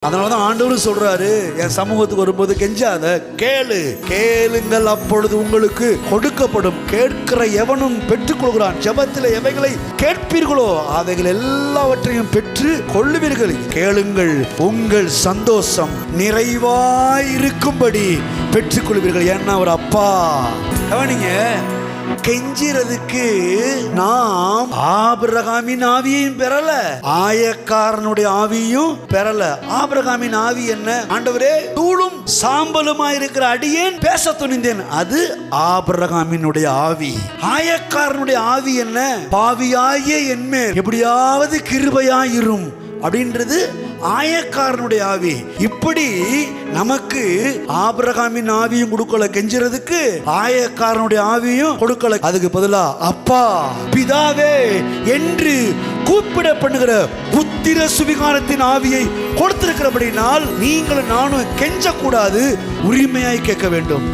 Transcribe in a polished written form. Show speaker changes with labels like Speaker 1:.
Speaker 1: அதனாலதான் ஆண்டவரும் சொல்றாரு, என் சமூகத்துக்கு வரும்போது கெஞ்சாத, கேளுங்கள் அப்பொழுது உங்களுக்கு கொடுக்கப்படும். கேட்கிற எவனும் பெற்றுக் கொள்கிறான். ஜெபத்தில் எவைகளை கேட்பீர்களோ அவைகள் எல்லாவற்றையும் பெற்று கொள்ளுவீர்கள். கேளுங்கள், உங்கள் சந்தோஷம் நிறைவாயிருக்கும்படி பெற்றுக் கொள்வீர்கள். ஏன்னா ஒரு அப்பா கவனிங்க, கெஞ்சிறதுக்கு நாம் ஆபிரகாமின் ஆவியையும் பெறல, ஆயக்காரனுடைய ஆவியும் பெறல. ஆபிரகாமின் ஆவி என்ன? ஆண்டவரே, தூளும் சாம்பலுமாயிருக்கிற அடியேன் பேச துணிந்தேன். அது ஆபிரகாமினுடைய ஆவி. ஆயக்காரனுடைய ஆவி என்ன? பாவியாகிய என்மேல் எப்படியாவது கிருபையாயிரும் அப்படின்றது ஆயக்காரனுடைய ஆவி. இப்படி நமக்கு ஆபிரகாமின் ஆவியும் கொடுக்கல, கெஞ்சுறதுக்கு ஆயக்காரனுடைய ஆவியும் கொடுக்கல. அதுக்கு பதிலா அப்பா, பிதாவே என்று கூப்பிட பண்ணுகிற புத்திர சுவிகாரத்தின் ஆவியை கொடுத்திருக்கிறபடினால் நீங்களும் நானும் கெஞ்ச கூடாது, உரிமையாய் கேட்க வேண்டும்.